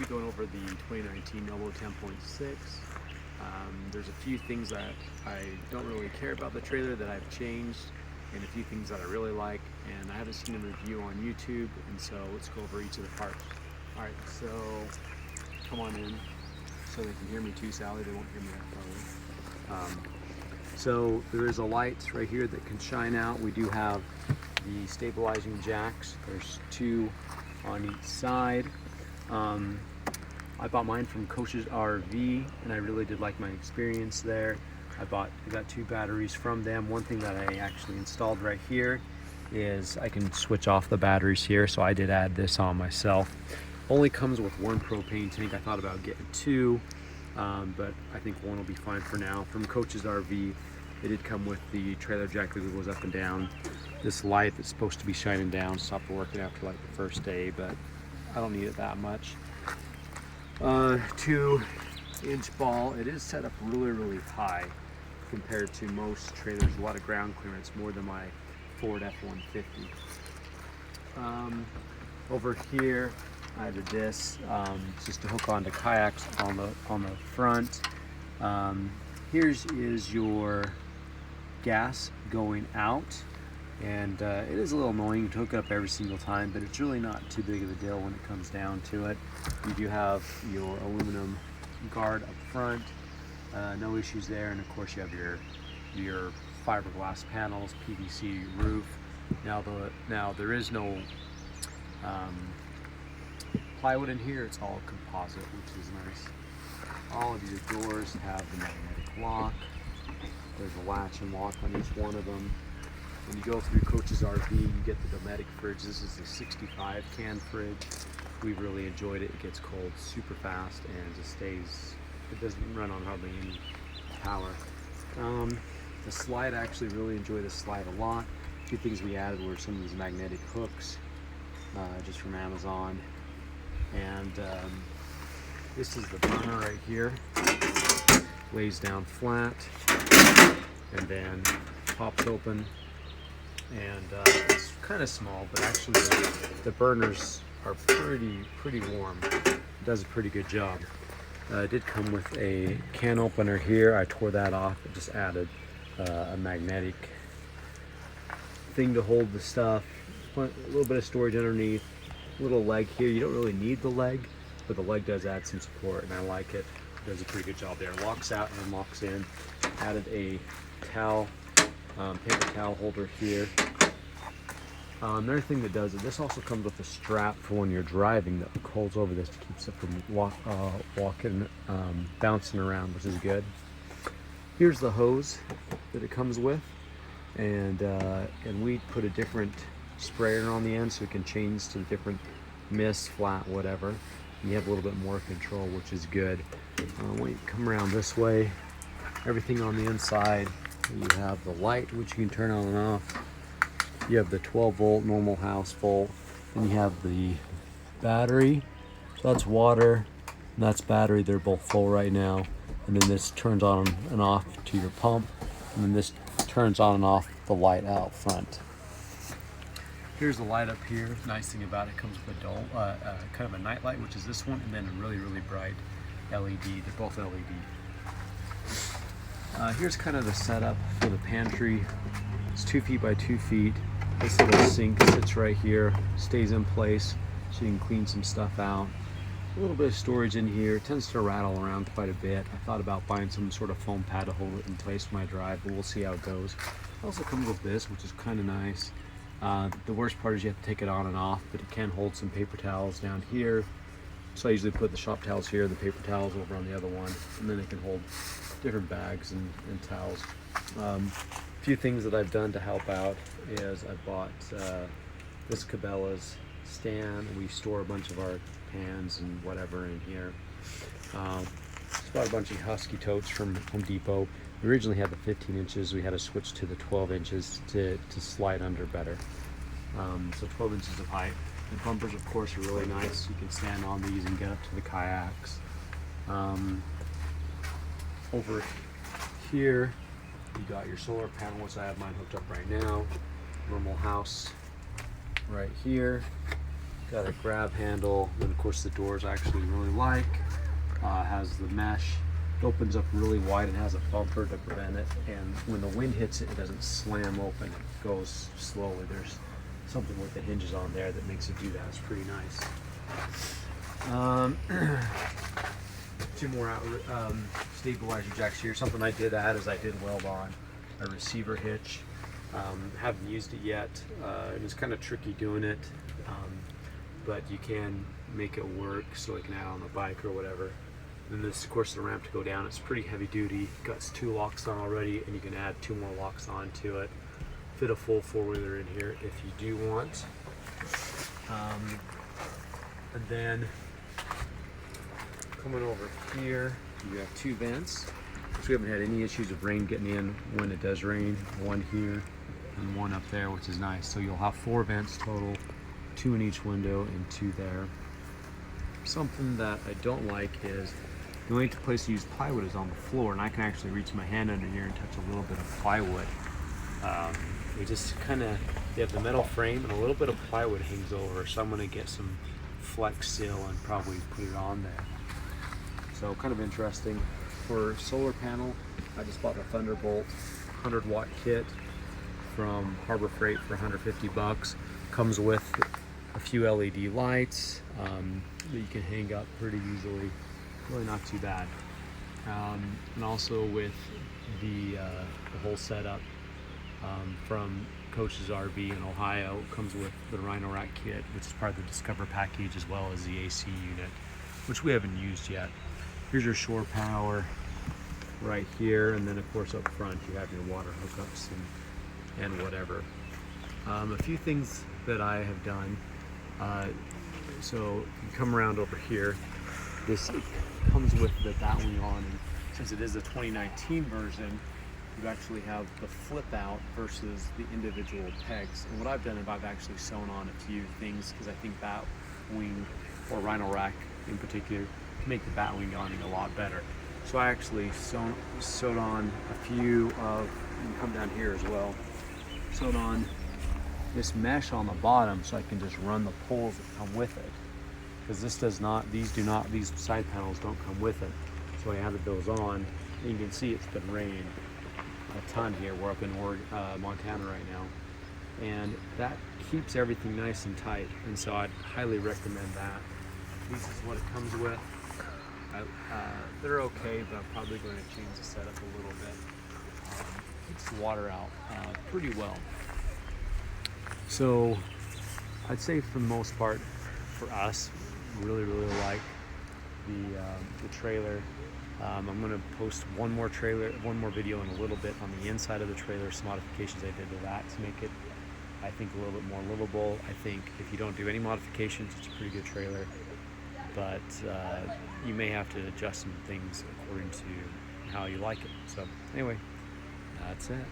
be going over the 2019 NOBO 10.6. There's a few things that I don't really care about the trailer that I've changed, and a few things that I really like, and I haven't seen a review on YouTube, and so let's go over each of the parts. Alright, so come on in so they can hear me too, Sally. They won't hear me that probably. So there is a light right here that can shine out. We do have the stabilizing jacks. There's two on each side. I bought mine from Coach's RV, and I really did like my experience there. I got two batteries from them. One thing that I actually installed right here is I can switch off the batteries here, so I did add this on myself. Only comes with one propane tank. I thought about getting two, but I think one will be fine for now. From Coach's RV, it did come with the trailer jack that goes up and down. This light that's supposed to be shining down stopped working after like the first day, but I don't need it that much. 2-inch ball. It is set up really high compared to most trailers. A lot of ground clearance, more than my Ford F-150. Over here I added this just to hook onto kayaks on the front. Here's is your gas going out, and it is a little annoying to hook up every single time, but it's really not too big of a deal when it comes down to it. You do have your aluminum guard up front, no issues there, and of course you have your fiberglass panels, PVC roof. Now there is no plywood in here, it's all composite, which is nice. All of your doors have the magnetic lock. There's a latch and lock on each one of them. When you go through Coach's RV, you get the Dometic fridge. This is a 65 can fridge. We've really enjoyed it. It gets cold super fast and just stays, it doesn't run on hardly any power. The slide, I actually really enjoy the slide a lot. A few things we added were some of these magnetic hooks, just from Amazon. And this is the burner right here. Lays down flat and then pops open, and it's kind of small, but actually the burners are pretty warm. It does a pretty good job. It did come with a can opener here. I tore that off. It just added a magnetic thing to hold the stuff. A little bit of storage underneath. Little leg here. You don't really need the leg, but the leg does add some support, and I like it. It does a pretty good job there. Locks out and locks in. Added a towel, paper towel holder here. Another thing that does it, this also comes with a strap for when you're driving that holds over this to keep it from walking, bouncing around, which is good. Here's the hose that it comes with, and we put a different sprayer on the end so it can change to different mist, flat, whatever. And you have a little bit more control, which is good. When you come around this way, everything on the inside, you have the light, which you can turn on and off. You have the 12-volt normal house full, and you have the battery. So that's water, and that's battery. They're both full right now. And then this turns on and off to your pump, and then this turns on and off the light out front. Here's the light up here. Nice thing about it, comes with a dull, kind of a night light, which is this one, and then a really bright LED. They're both LED. Here's kind of the setup for the pantry. It's 2 feet by 2 feet. This little sink sits right here, stays in place, so you can clean some stuff out. A little bit of storage in here. It tends to rattle around quite a bit. I thought about buying some sort of foam pad to hold it in place when I drive, but we'll see how it goes. It also comes with this, which is kind of nice. The worst part is you have to take it on and off, but it can hold some paper towels down here. So I usually put the shop towels here, the paper towels over on the other one, and then it can hold different bags and towels. A few things that I've done to help out is I bought this Cabela's stand. We store a bunch of our pans and whatever in here. Just bought a bunch of Husky totes from Home Depot. We originally had the 15 inches. We had to switch to the 12 inches to slide under better. So 12 inches of height. The bumpers, of course, are really nice. You can stand on these and get up to the kayaks. Over here, you got your solar panel, which I have mine hooked up right now. Normal house right here. Got a grab handle, and of course the doors I actually really like. Has the mesh. It opens up really wide and has a bumper to prevent it. And when the wind hits it, it doesn't slam open. It goes slowly. There's something with the hinges on there that makes it do that. It's pretty nice. Two more stabilizer jacks here. Something I did add is I did weld on a receiver hitch. Haven't used it yet. It was kind of tricky doing it, but you can make it work so it can add on the bike or whatever. And this, of course, the ramp to go down. It's pretty heavy duty. Got 2 locks on already, and you can add 2 more locks onto it. Fit a full 4-wheeler in here if you do want. And then coming over here, you have 2 vents. So we haven't had any issues of rain getting in when it does rain. 1 here and 1 up there, which is nice. So you'll have 4 vents total, 2 in each window and 2 there. Something that I don't like is the only place to use plywood is on the floor, and I can actually reach my hand under here and touch a little bit of plywood. We just kind of, you have the metal frame and a little bit of plywood hangs over, so I'm going to get some flex seal and probably put it on there. So kind of interesting. For solar panel, I just bought the Thunderbolt 100-watt kit from Harbor Freight for 150 bucks. Comes with a few LED lights that you can hang up pretty easily. Really not too bad. And also with the whole setup from Coach's RV in Ohio, comes with the Rhino Rack kit, which is part of the Discover package, as well as the AC unit, which we haven't used yet. Here's your shore power right here, and then of course up front you have your water hookups and whatever. A few things that I have done. So you come around over here. This comes with the Batwing on, and since it is a 2019 version, you actually have the flip out versus the individual pegs. And what I've done is I've actually sewn on a few things because I think Batwing or Rhino Rack in particular can make the Batwing awning a lot better. So I actually sewed on a few of, you can come down here as well, sewed on this mesh on the bottom so I can just run the poles that come with it. Because this does not, these side panels don't come with it. So I added those on, and you can see it's been raining a ton here. We're up in Montana right now. And that keeps everything nice and tight. And so I'd highly recommend that. This is what it comes with. They're okay, but I'm probably going to change the setup a little bit. Keeps the water out pretty well. So I'd say for the most part, for us, really like the trailer. I'm going to post one more video in a little bit on the inside of the trailer, some modifications I did to that to make it, I think, a little bit more livable. I think if you don't do any modifications, it's a pretty good trailer, but you may have to adjust some things according to how you like it. So anyway, that's it.